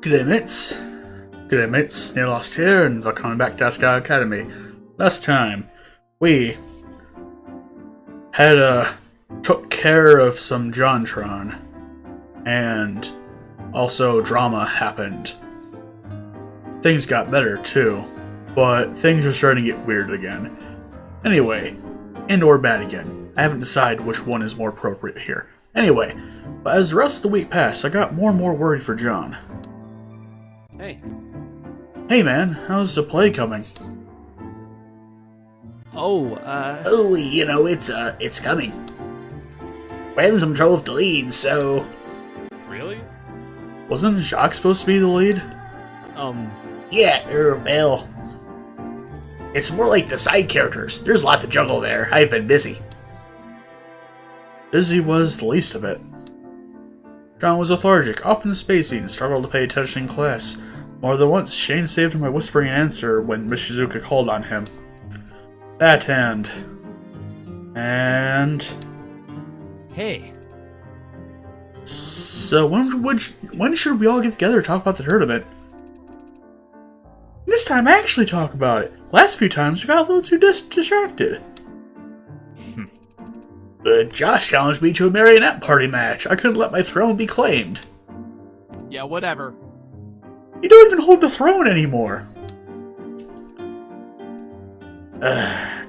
G'day mates. G'day mates, Near Lost here, and welcome back to Asagao Academy. Last time, we took care of some Jontron, and also drama happened. Things got better too, but things are starting to get weird again. Anyway, and or bad again. I haven't decided which one is more appropriate here. Anyway, but as the rest of the week passed, I got more and more worried for John. Hey. Hey man, how's the play coming? Oh, you know, it's coming. Ransom drove the lead, so... Really? Wasn't Jacques supposed to be the lead? Yeah, well... It's more like the side characters. There's a lot to juggle there. I've been busy. Busy was the least of it. John was lethargic, often spacey, and struggled to pay attention in class. More than once, Shane saved him by whispering an answer when Miss Shizuka called on him. That and... Hey. So when should we all get together to talk about the tournament? This time actually talk about it. Last few times we got a little too distracted. But Josh challenged me to a marionette party match. I couldn't let my throne be claimed. Yeah, whatever. You don't even hold the throne anymore.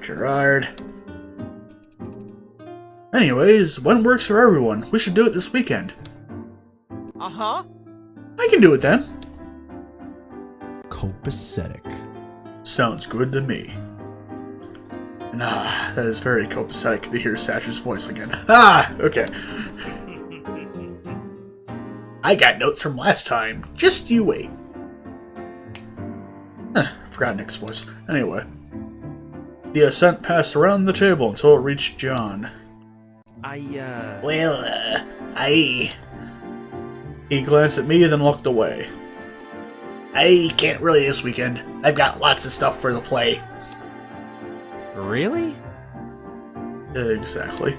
Gerard. Anyways, when works for everyone? We should do it this weekend. Uh-huh. I can do it then. Copacetic. Sounds good to me. Nah, that is very copacetic to hear Satch's voice again. Okay. I got notes from last time. Just you wait. Forgot Nick's voice. Anyway. The ascent passed around the table until it reached John. Well, He glanced at me, then looked away. I can't really this weekend. I've got lots of stuff for the play. Really? Exactly.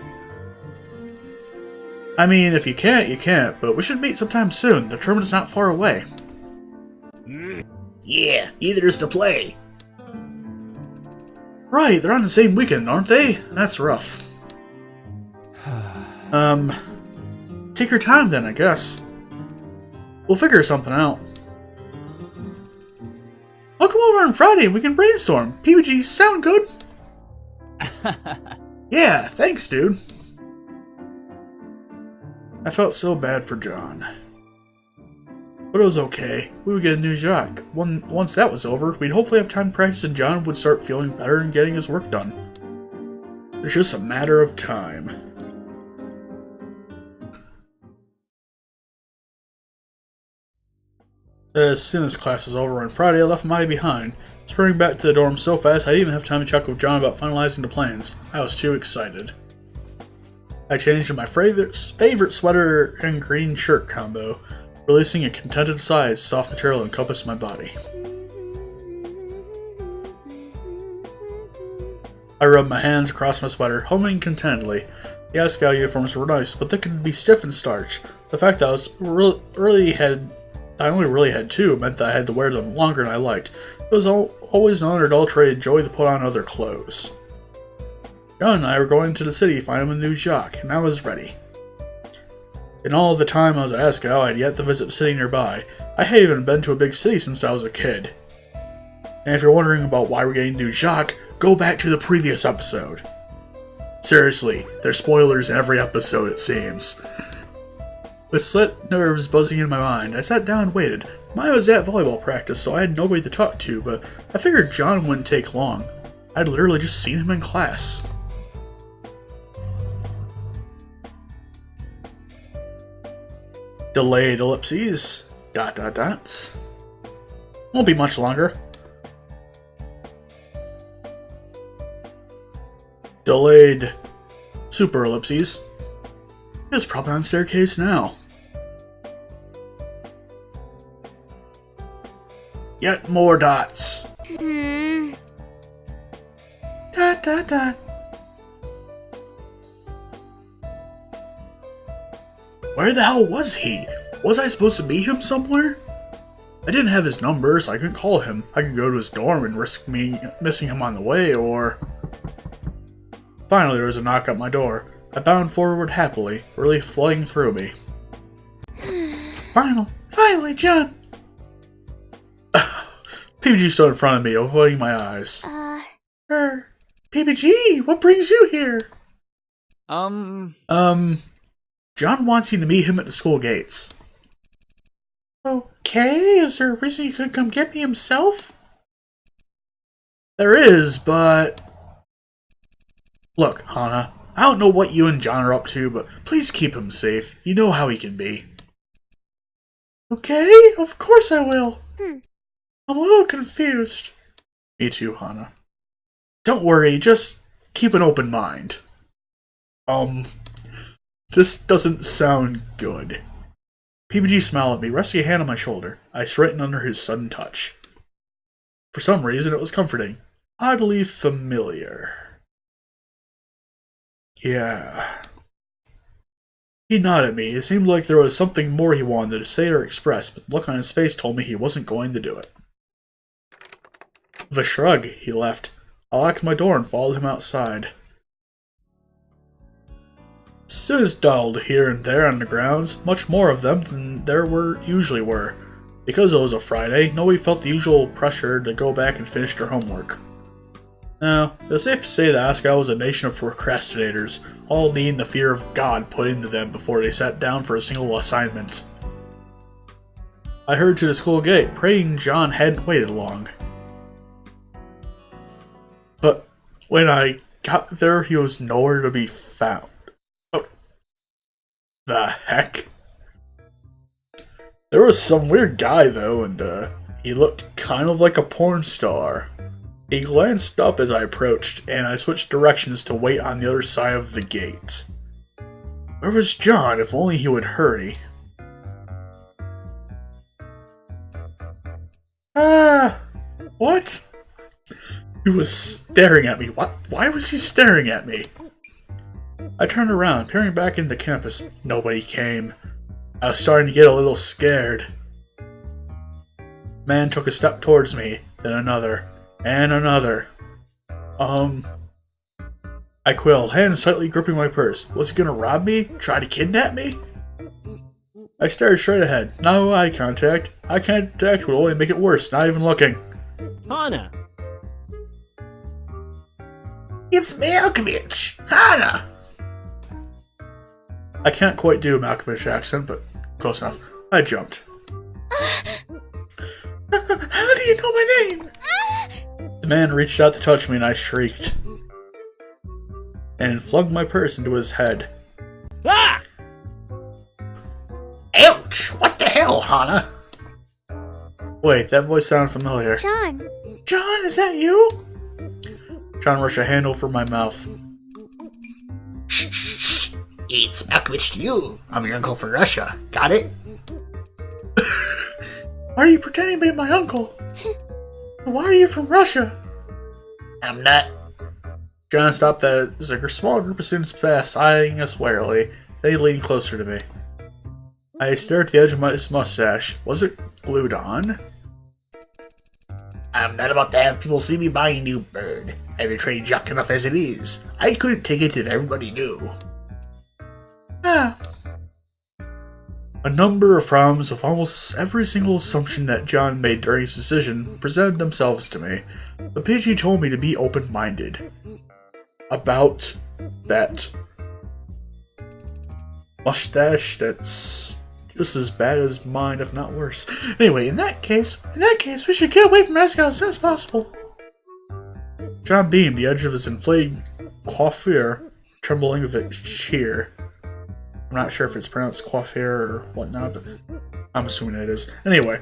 I mean, if you can't, you can't, but we should meet sometime soon. The tournament's not far away. Yeah, neither is the play. Right, they're on the same weekend, aren't they? That's rough. Take your time then, I guess. We'll figure something out. I'll come over on Friday and we can brainstorm. PBG, sound good? Yeah, thanks, dude. I felt so bad for John. But it was okay. We would get a new Jacques. Once that was over, we'd hopefully have time to practice and John would start feeling better and getting his work done. It's just a matter of time. As soon as class was over on Friday, I left Maya behind, sprinting back to the dorm so fast I didn't even have time to check with John about finalizing the plans. I was too excited. I changed to my favorite sweater and green shirt combo, releasing a contented sigh as soft material encompassed my body. I rubbed my hands across my sweater, humming contentedly. The Asagao uniforms were nice, but they could be stiff and starched. The fact that I only really had two meant that I had to wear them longer than I liked. It was always an unadulterated joy to put on other clothes. John and I were going to the city to find him a new Jacques, and I was ready. In all the time I was at Asagao, I had yet to visit a city nearby. I hadn't even been to a big city since I was a kid. And if you're wondering about why we're getting new Jacques, go back to the previous episode. Seriously, there's spoilers in every episode, it seems. With slit nerves buzzing in my mind, I sat down and waited. Maya was at volleyball practice, so I had nobody to talk to, but I figured John wouldn't take long. I'd literally just seen him in class. Delayed ellipses. ... Won't be much longer. Delayed super ellipses. It's probably on the staircase now. Yet more dots. ... Where the hell was he? Was I supposed to meet him somewhere? I didn't have his number, so I couldn't call him. I could go to his dorm and risk me missing him on the way, or... Finally, there was a knock at my door. I bounded forward happily, relief flooding through me. Finally, John! PBG stood in front of me, avoiding my eyes. PBG, what brings you here? Um, John wants you to meet him at the school gates. Okay, is there a reason you couldn't come get me himself? There is, but... Look, Hana, I don't know what you and John are up to, but please keep him safe. You know how he can be. Okay, of course I will. I'm a little confused. Me too, Hana. Don't worry, just keep an open mind. This doesn't sound good. PBG smiled at me, resting a hand on my shoulder. I straightened under his sudden touch. For some reason, it was comforting. Oddly familiar. Yeah. He nodded at me. It seemed like there was something more he wanted to say or express, but the look on his face told me he wasn't going to do it. With a shrug, he left. I locked my door and followed him outside. Students dawdled here and there on the grounds, much more of them than there usually were. Because it was a Friday, nobody felt the usual pressure to go back and finish their homework. Now, it's safe to say that Asagao was a nation of procrastinators, all needing the fear of God put into them before they sat down for a single assignment. I hurried to the school gate, praying John hadn't waited long. But when I got there, he was nowhere to be found. Oh. The heck? There was some weird guy, though, and he looked kind of like a porn star. He glanced up as I approached, and I switched directions to wait on the other side of the gate. Where was John? If only he would hurry. What? He was staring at me. Why was he staring at me? I turned around, peering back into campus. Nobody came. I was starting to get a little scared. Man took a step towards me, then another. And another. I quilled, hands tightly gripping my purse. Was he gonna rob me? Try to kidnap me? I stared straight ahead. No eye contact. Eye contact would only make it worse, not even looking. Hana! It's Malkovich! Hana! I can't quite do a Malkovich accent, but close enough. I jumped. How do you know my name? The man reached out to touch me and I shrieked. And flung my purse into his head. Ah! Ouch! What the hell, Hana? Wait, that voice sounded familiar. John! John, is that you? John rushed a hand over my mouth. Shh. It's Malkovich to you. I'm your uncle from Russia. Got it? Why are you pretending to be my uncle? Why are you from Russia? I'm not. John stopped as a small group of students passed, eyeing us warily. They leaned closer to me. I stared at the edge of my mustache. Was it glued on? I'm not about to have people see me buying a new bird. I've been trained jock enough as it is. I couldn't take it if everybody knew. A number of problems with almost every single assumption that John made during his decision presented themselves to me. But PG told me to be open-minded. About that mustache that's just as bad as mine, if not worse. Anyway, in that case, we should get away from Asagao as soon as possible. John beamed, the edge of his inflated coiffure trembling with cheer. I'm not sure if it's pronounced coiffure or whatnot, but I'm assuming it is. Anyway.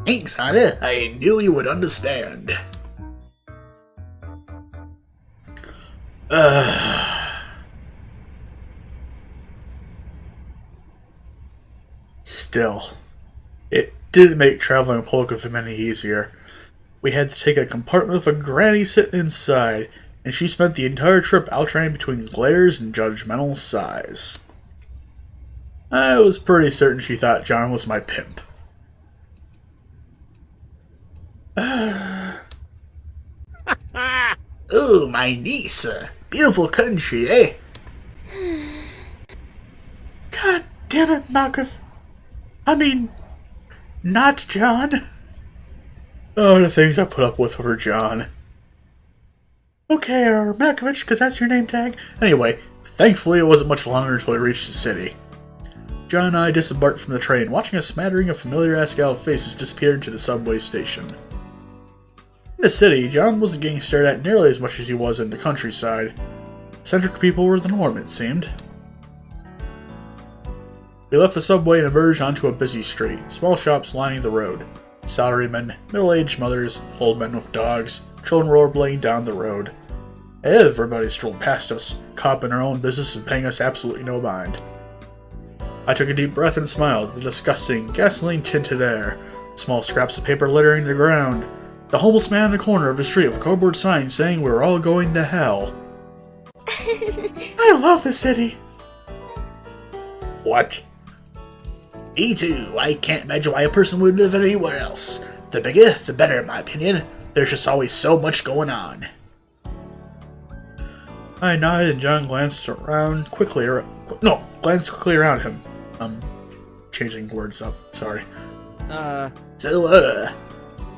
Thanks, Hana. I knew you would understand. Still, it didn't make traveling in Polkovim any easier. We had to take a compartment with a granny sitting inside, and she spent the entire trip alternating between glares and judgmental sighs. I was pretty certain she thought John was my pimp. Ooh, my niece. Beautiful country, eh? God damn it, Malkovich. I mean, not John. Oh, the things I put up with over John. Okay, or Malkovich, because that's your name tag. Anyway, thankfully it wasn't much longer until we reached the city. John and I disembarked from the train, watching a smattering of familiar Asagao faces disappear into the subway station. In the city, John wasn't getting stared at nearly as much as he was in the countryside. Eccentric people were the norm, it seemed. We left the subway and emerged onto a busy street, small shops lining the road. Salarymen, middle-aged mothers, old men with dogs, children rollerblading down the road. Everybody strolled past us, caught up in our own business and paying us absolutely no mind. I took a deep breath and smiled at the disgusting, gasoline-tinted air, small scraps of paper littering the ground, the homeless man in the corner of the street with a cardboard sign saying we were all going to hell. I love the city. What? Me too. I can't imagine why a person would live anywhere else. The bigger, the better, in my opinion. There's just always so much going on. I nodded and John glanced quickly around him. Changing words up, sorry. So,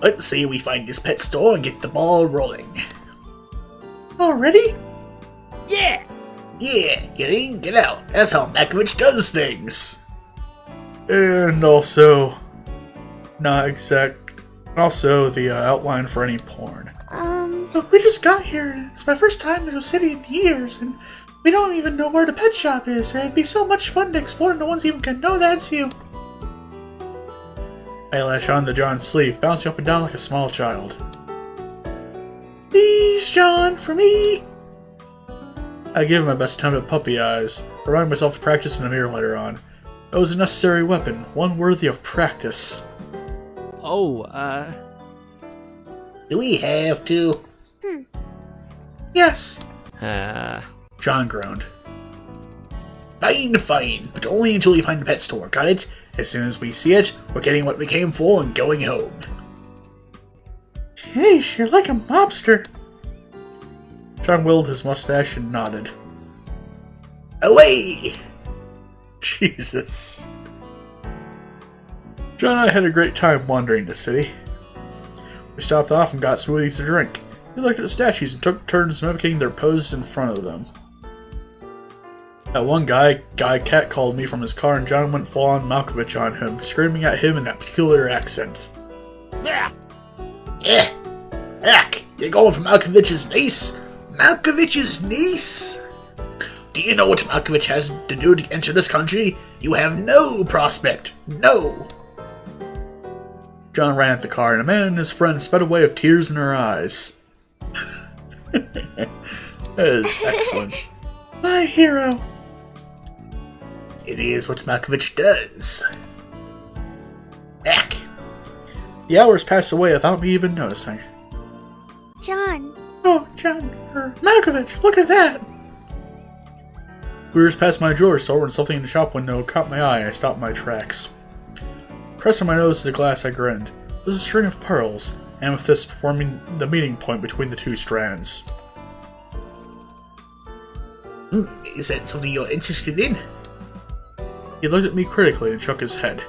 let's say we find this pet store and get the ball rolling. Already? Yeah! Yeah, get in, get out. That's how Malkovich does things. And also, also the outline for any porn. Look, we just got here. It's my first time in a city in years, and we don't even know where the pet shop is. And it'd be so much fun to explore, and no one's even gonna know that's you. I latched onto John's sleeve, bouncing up and down like a small child. Please, John, for me. I gave him my best attempt at puppy eyes, reminding myself to practice in the mirror later on. It was a necessary weapon, one worthy of practice. Oh, Do we have to? Yes. John groaned. Fine, but only until we find the pet store, got it? As soon as we see it, we're getting what we came for and going home. Jeez, you're like a mobster. John wielded his mustache and nodded. Away! Jesus. John and I had a great time wandering the city. We stopped off and got smoothies to drink. We looked at the statues and took turns mimicking their poses in front of them. That one guy catcalled me from his car and John went full-on Malkovich on him, screaming at him in that peculiar accent. Yeah! Heck, you're going for Malkovich's niece? Malkovich's niece? Do you know what Malkovich has to do to enter this country? You have no prospect. No! John ran at the car, and a man and his friend sped away with tears in their eyes. That is excellent. My hero. It is what Malkovich does. Heck. The hours passed away without me even noticing. John. Oh, John. Malkovich, look at that! We were just past my jewelry store when something in the shop window caught my eye and I stopped my tracks. Pressing my nose to the glass, I grinned. It was a string of pearls, amethyst forming the meeting point between the two strands. Is that something you're interested in? He looked at me critically and shook his head.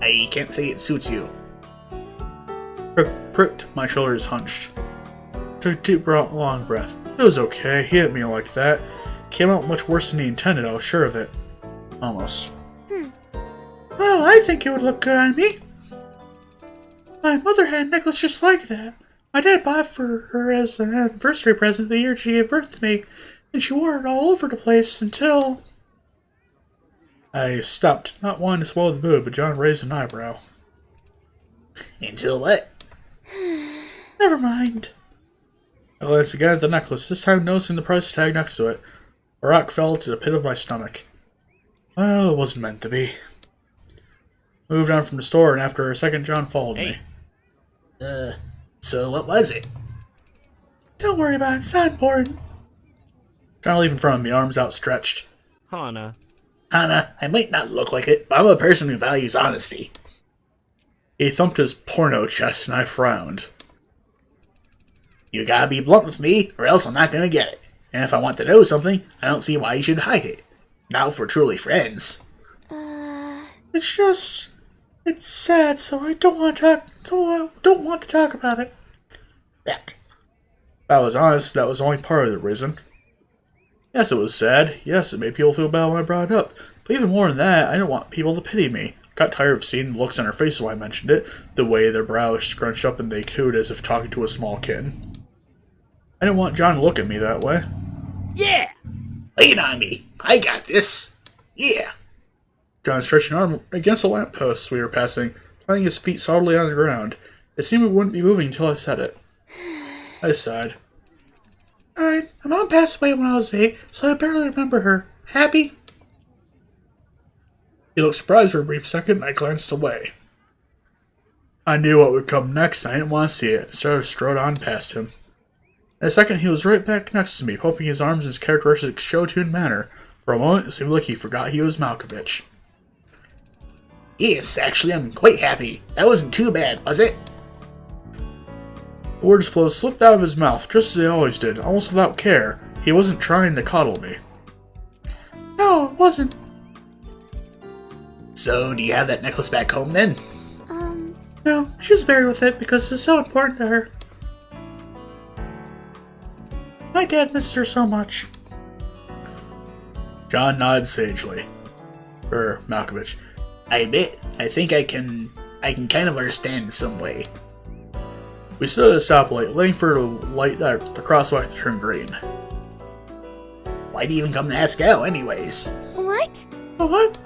I can't say it suits you. Pricked, my shoulders hunched. Took a deep, long breath. It was okay, he hit me like that. Came out much worse than he intended, I was sure of it. Almost. Well, I think it would look good on me. My mother had a necklace just like that. My dad bought it for her as an anniversary present the year she gave birth to me, and she wore it all over the place until... I stopped, not wanting to swallow the mood, but John raised an eyebrow. Until what? Never mind. I glanced again at the necklace, this time noticing the price tag next to it. A rock fell to the pit of my stomach. Well, it wasn't meant to be. Moved on from the store, and after a second, John followed me. So what was it? Don't worry about it, it's not important. Trying to leave in front of me, arms outstretched. Hana. Hana, I might not look like it, but I'm a person who values honesty. He thumped his porno chest and I frowned. You gotta be blunt with me, or else I'm not gonna get it. And if I want to know something, I don't see why you should hide it. Not if we're truly friends. It's sad, so I don't want to talk about it. Heck. If I was honest, that was only part of the reason. Yes, it was sad. Yes, it made people feel bad when I brought it up. But even more than that, I didn't want people to pity me. I got tired of seeing the looks on their faces when I mentioned it, the way their brows scrunched up and they cooed as if talking to a small kid. I didn't want John to look at me that way. Yeah! Lean on me. I got this. Yeah. John stretched an arm against a lamppost we were passing, planting his feet solidly on the ground. It seemed it wouldn't be moving until I said it. I sighed. My mom passed away when I was 8, so I barely remember her. Happy? He looked surprised for a brief second, and I glanced away. I knew what would come next, and I didn't want to see it, so I strode on past him. In a second, he was right back next to me, pumping his arms in his characteristic show-tuned manner. For a moment, it seemed like he forgot he was Malkovich. Yes, actually, I'm quite happy. That wasn't too bad, was it? The words flowed slipped out of his mouth, just as they always did, almost without care. He wasn't trying to coddle me. No, it wasn't. So, do you have that necklace back home then? No, she's buried with it because it's so important to her. My dad missed her so much. John nodded sagely. Malkovich. I bet. I think I can kind of understand in some way. We stood at a stoplight, waiting for the light, the crosswalk to turn green. Why'd you even come to Asagao anyways? What? What?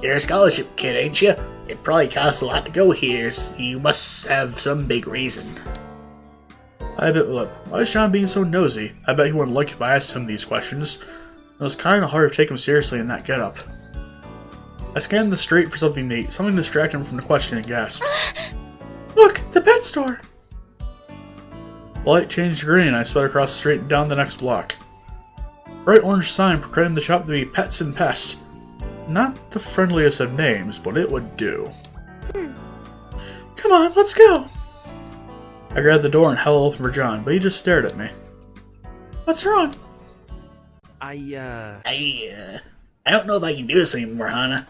You're a scholarship kid, ain't you? It probably costs a lot to go here, so you must have some big reason. I bit my lip. Why is John being so nosy? I bet he wouldn't like if I asked him these questions. It was kinda hard to take him seriously in that getup. I scanned the street for something neat, something to distract him from the question and gasped. Look! The pet store! The light changed to green and I sped across the street and down the next block. A bright orange sign proclaimed the shop to be Pets and Pests. Not the friendliest of names, but it would do. Come on, let's go! I grabbed the door and held it open for John, but he just stared at me. What's wrong? I don't know if I can do this anymore, Hana.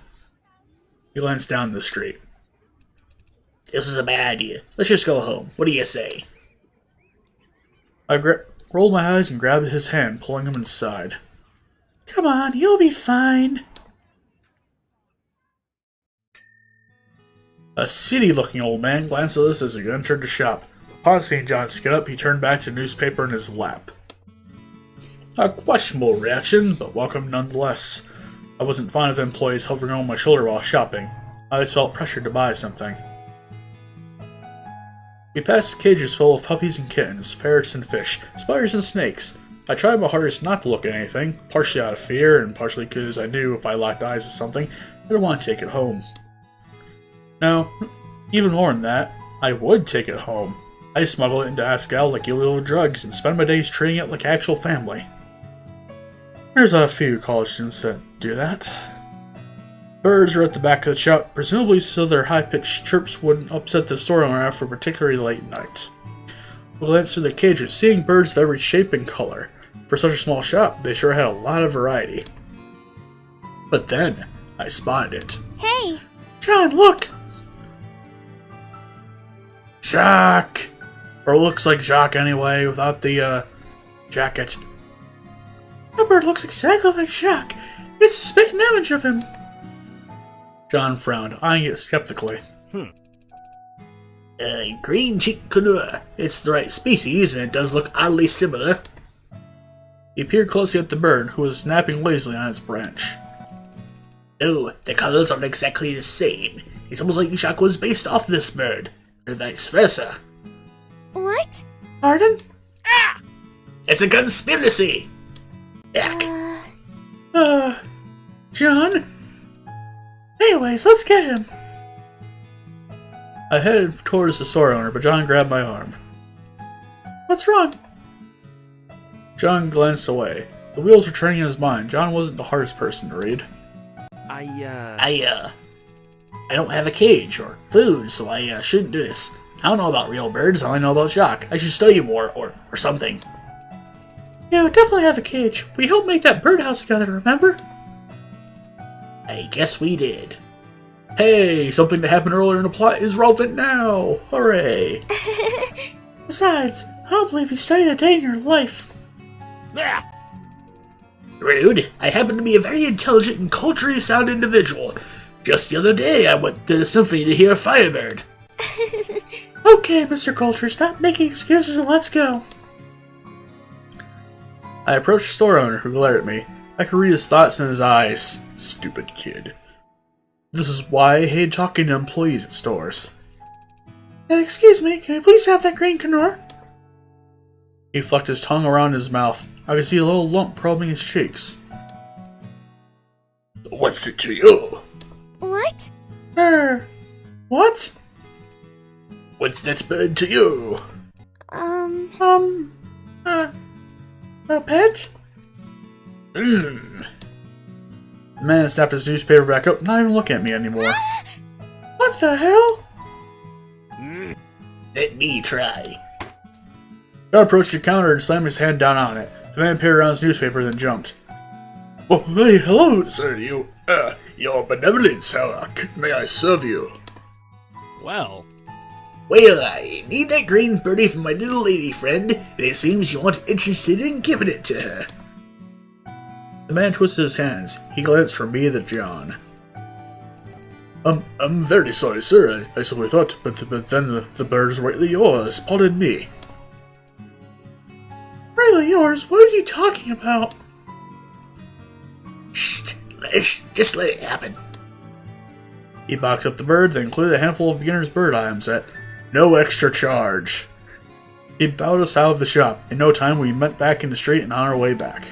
He glanced down the street. This is a bad idea. Let's just go home. What do you say? I rolled my eyes and grabbed his hand, pulling him inside. Come on, you'll be fine. A seedy-looking old man glanced at us as we entered the shop. Upon seeing John skid up, he turned back to the newspaper in his lap. A questionable reaction, but welcome nonetheless. I wasn't fond of employees hovering over my shoulder while shopping. I always felt pressured to buy something. We passed cages full of puppies and kittens, ferrets and fish, spiders and snakes. I tried my hardest not to look at anything, partially out of fear and partially because I knew if I locked eyes at something, I'd want to take it home. No, even more than that, I would take it home. I smuggle it into Asagao like illegal drugs and spend my days treating it like actual family. There's a few college students that do that. Birds are at the back of the shop, presumably so their high-pitched chirps wouldn't upset the store owner after a particularly late night. We glanced through the cages, seeing birds of every shape and color. For such a small shop, they sure had a lot of variety. But then, I spotted it. Hey! John, look! Jacques! Or looks like Jacques anyway, without the, jacket. That bird looks exactly like Jacques. It's a spitting image of him. John frowned, eyeing it skeptically. Green cheek canoe. It's the right species, and it does look oddly similar. He peered closely at the bird, who was napping lazily on its branch. No, the colors aren't exactly the same. It's almost like Jacques was based off this bird, or vice versa. What? Pardon? Ah! It's a conspiracy! Yak. John? Anyways, let's get him. I headed towards the store owner, but John grabbed my arm. What's wrong? John glanced away. The wheels were turning in his mind. John wasn't the hardest person to read. I don't have a cage or food, so I shouldn't do this. I don't know about real birds, all I know about Jacques. I should study more, or something. Yeah, we definitely have a cage. We helped make that birdhouse together, remember? I guess we did. Hey, something that happened earlier in the plot is relevant now! Hooray! Besides, I don't believe you studied a day in your life. Rude. I happen to be a very intelligent and culturally sound individual. Just the other day, I went to the symphony to hear Firebird. Okay, Mr. Culture, stop making excuses and let's go. I approached the store owner, who glared at me. I could read his thoughts in his eyes. Stupid kid. This is why I hate talking to employees at stores. Excuse me, can I please have that green Knorr? He flicked his tongue around his mouth. I could see a little lump probing his cheeks. What's it to you? What? What? What's that bird to you? A pet? Hmm. The man snapped his newspaper back up, not even looking at me anymore. What the hell? Let me try. I approached the counter and slammed his hand down on it. The man peered around his newspaper, then jumped. Oh, hey, hello, sir. Your benevolence, how may I serve you? Well. Well, I need that green birdie from my little lady friend, and it seems you aren't interested in giving it to her. The man twisted his hands. He glanced from me to John. I'm very sorry, sir. I simply thought, but then the bird is rightly yours. Pardon me. Really yours? What is he talking about? Shh, just let it happen. He boxed up the bird, then included a handful of beginner's bird items at no extra charge. He bowed us out of the shop. In no time, we met back in the street and on our way back.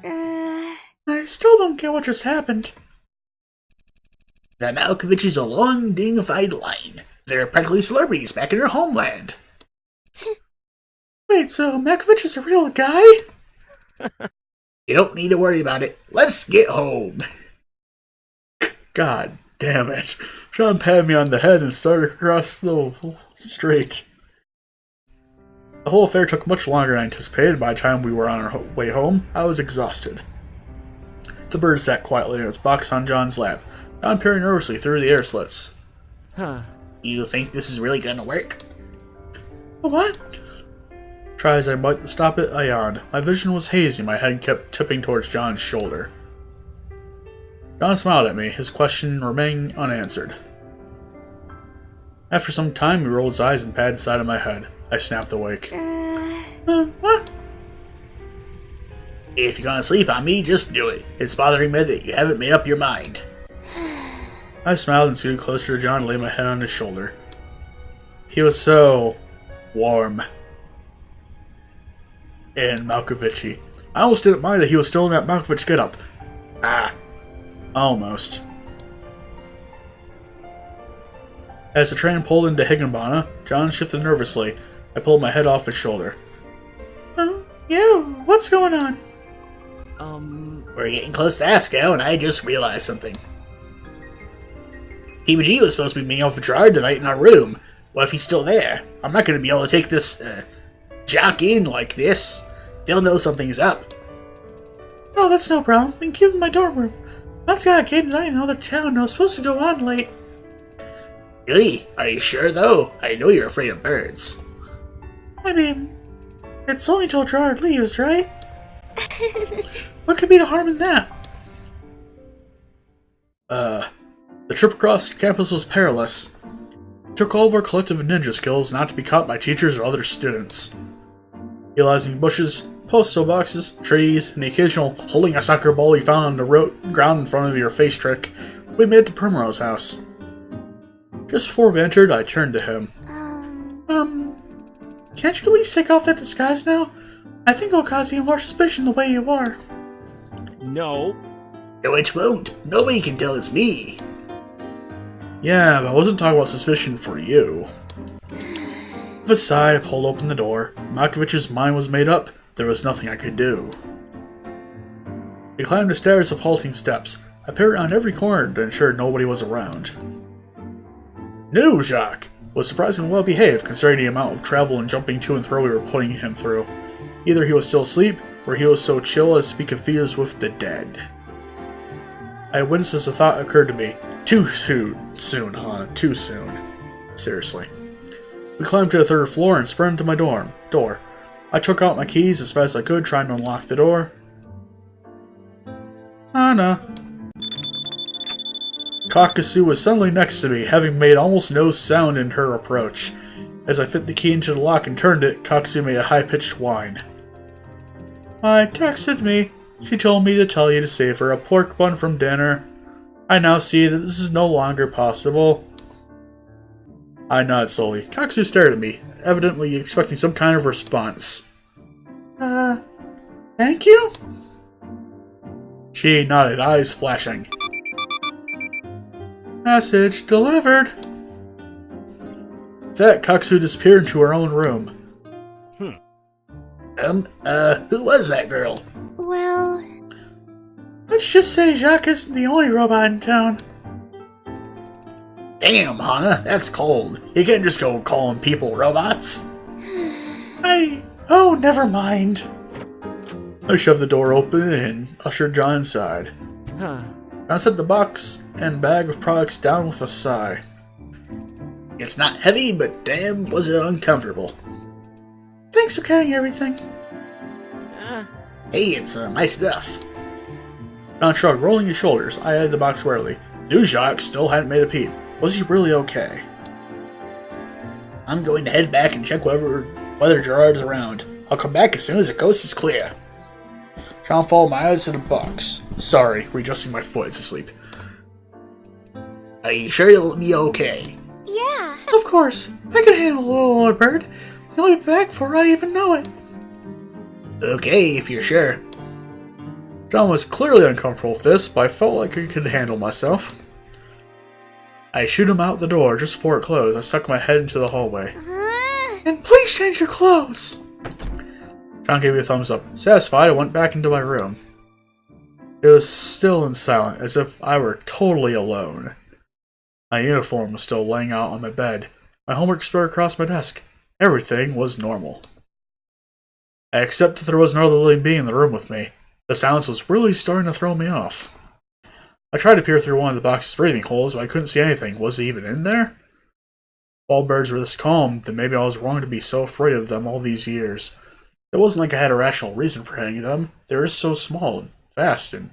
I still don't get what just happened. The Malkovich's a long, dignified line. They're practically celebrities back in their homeland. Wait, so Malkovich is a real guy? You don't need to worry about it. Let's get home. God damn it. Sean patted me on the head and started across the street. The whole affair took much longer than I anticipated. By the time we were on our way home, I was exhausted. The bird sat quietly in its box on John's lap, John peering nervously through the air slits. You think this is really gonna work? What? Try as I might to stop it, I yawned. My vision was hazy, my head kept tipping towards John's shoulder. John smiled at me, his question remaining unanswered. After some time, he rolled his eyes and patted the side of my head. I snapped awake. What? If you're gonna sleep on me, just do it. It's bothering me that you haven't made up your mind. I smiled and scooted closer to John and laid my head on his shoulder. He was so warm and Malkovich-y. I almost didn't mind that he was still in that Malkovich getup. Almost. As the train pulled into Higginbona, John shifted nervously. I pulled my head off his shoulder. You, what's going on? We're getting close to Asagao, and I just realized something. PBG was supposed to be meeting up with Gerard tonight in our room. What if he's still there? I'm not going to be able to take this, jock in like this. They'll know something's up. Oh, that's no problem. We can keep him in my dorm room. That's got a kid tonight in another town, and I was supposed to go on late. Really? Are you sure, though? I know you're afraid of birds. I mean, it's only till Gerard leaves, right? What could be the harm in that? The trip across campus was perilous. It took all of our collective ninja skills not to be caught by teachers or other students. Utilizing bushes, postal boxes, trees, and the occasional holding a soccer ball you found on the ground in front of your face trick, we made it to Primrose's house. Just before we entered, I turned to him. Can't you at least take off that disguise now? I think it'll cause you more suspicion the way you are. No. No, it won't. Nobody can tell it's me. Yeah, but I wasn't talking about suspicion for you. With a sigh, I pulled open the door. Malkovich's mind was made up. There was nothing I could do. We climbed the stairs with halting steps. I peered around every corner to ensure nobody was around. New Jacques was surprisingly well behaved considering the amount of travel and jumping to and fro we were putting him through. Either he was still asleep, or he was so chill as to be confused with the dead. I winced as the thought occurred to me. Too soon, huh? Too soon. Seriously. We climbed to the 3rd floor and sprinted to my door. I took out my keys as fast as I could, trying to unlock the door. Anna. Kakasu was suddenly next to me, having made almost no sound in her approach. As I fit the key into the lock and turned it, Kakasu made a high-pitched whine. I texted me. She told me to tell you to save her a pork bun from dinner. I now see that this is no longer possible. I nodded slowly. Kakasu stared at me, evidently expecting some kind of response. Thank you? She nodded, eyes flashing. Message delivered. With that, Kakasu disappeared into her own room. Who was that girl? Well, Let's just say Jacques isn't the only robot in town. Damn, Hana, that's cold. You can't just go calling people robots. Oh, never mind. I shoved the door open and ushered John inside. I set the box and bag of products down with a sigh. It's not heavy, but damn, was it uncomfortable. Thanks for carrying everything. Hey, it's my stuff. John shrugged, rolling his shoulders. I eyed the box warily. New Jacques still hadn't made a peep. Was he really okay? I'm going to head back and check whether Gerard's around. I'll come back as soon as the coast is clear. John followed my eyes to the box. Sorry, readjusting my foot. It's asleep. Are you sure you'll be okay? yeah. Of course. I can handle a little old bird. He'll be back before I even know it. Okay, if you're sure. John was clearly uncomfortable with this, but I felt like I could handle myself. I shooed him out the door just before it closed. I stuck my head into the hallway. And please change your clothes! John gave me a thumbs up. Satisfied, I went back into my room. It was still and silent, as if I were totally alone. My uniform was still laying out on my bed. My homework spread across my desk. Everything was normal. I accepted there was another living being in the room with me. The silence was really starting to throw me off. I tried to peer through one of the box's breathing holes, but I couldn't see anything. Was he even in there? If all birds were this calm, then maybe I was wrong to be so afraid of them all these years. It wasn't like I had a rational reason for hating them. They were so small and fast and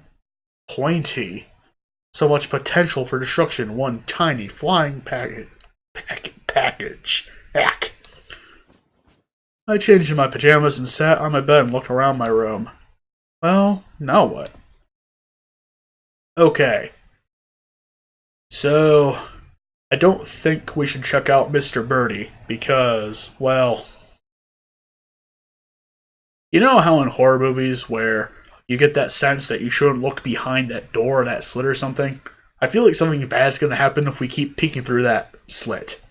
pointy. So much potential for destruction in one tiny flying package. Hack. I changed into my pajamas and sat on my bed and looked around my room. Well, now what? Okay. So, I don't think we should check out Mr. Birdie because, well, you know how in horror movies where you get that sense that you shouldn't look behind that door or that slit or something? I feel like something bad's going to happen if we keep peeking through that slit.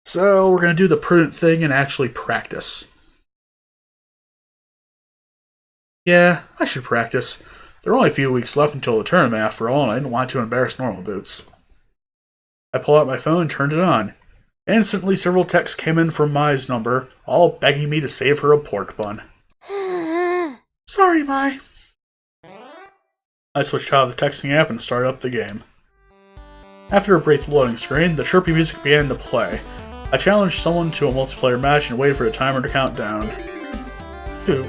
So, we're going to do the prudent thing and actually practice. Yeah, I should practice. There are only a few weeks left until the tournament after all, and I didn't want to embarrass Normal Boots. I pulled out my phone and turned it on. Instantly, several texts came in from Mai's number, all begging me to save her a pork bun. Sorry, Mai. I switched out of the texting app and started up the game. After a brief loading screen, the chirpy music began to play. I challenged someone to a multiplayer match and waited for the timer to count down. 2.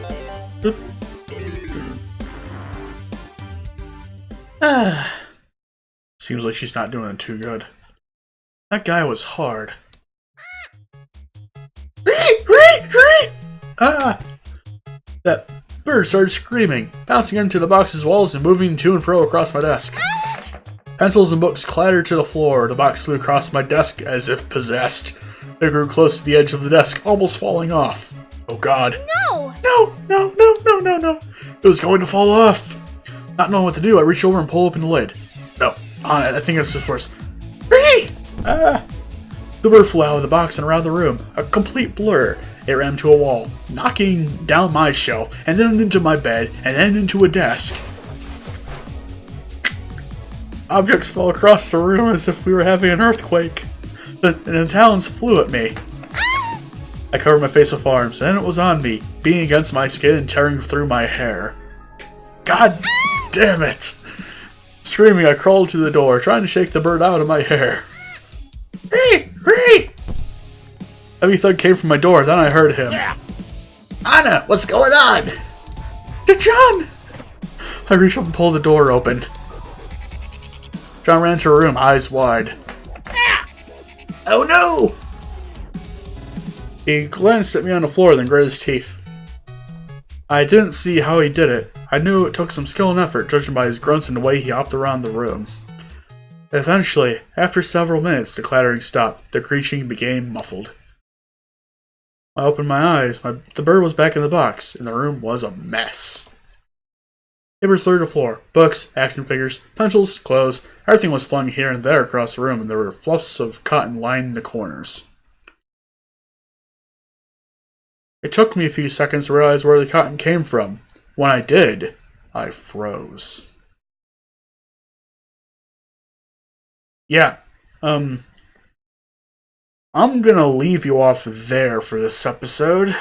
Seems like she's not doing it too good. That guy was hard. That bird started screaming, bouncing into the box's walls and moving to and fro across my desk. Pencils and books clattered to the floor. The box flew across my desk as if possessed. It grew close to the edge of the desk, almost falling off. Oh god. No! No. It was going to fall off. Not knowing what to do, I reached over and pulled open the lid. No, I think it's just worse. The bird flew out of the box and around the room, a complete blur. It ran to a wall, knocking down my shelf, and then into my bed, and then into a desk. Objects fell across the room as if we were having an earthquake. and the talons flew at me. I covered my face with arms, and it was on me, beating against my skin and tearing through my hair. God damn it! Screaming, I crawled to the door, trying to shake the bird out of my hair. Hey! Hey! Heavy thud came from my door, then I heard him. Anna, what's going on? John! I reached up and pulled the door open. John ran to her room, eyes wide. Oh no! He glanced at me on the floor, then grit his teeth. I didn't see how he did it. I knew it took some skill and effort, judging by his grunts and the way he hopped around the room. Eventually, after several minutes, the clattering stopped. The creaking became muffled. I opened my eyes. The bird was back in the box, and the room was a mess. Papers littered the floor. Books, action figures, pencils, clothes. Everything was flung here and there across the room, and there were fluffs of cotton lining the corners. It took me a few seconds to realize where the cotton came from. When I did, I froze. Yeah, I'm gonna leave you off there for this episode.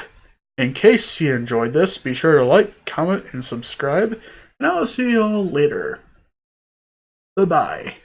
In case you enjoyed this, be sure to like, comment, and subscribe, and I'll see you all later. Bye-bye.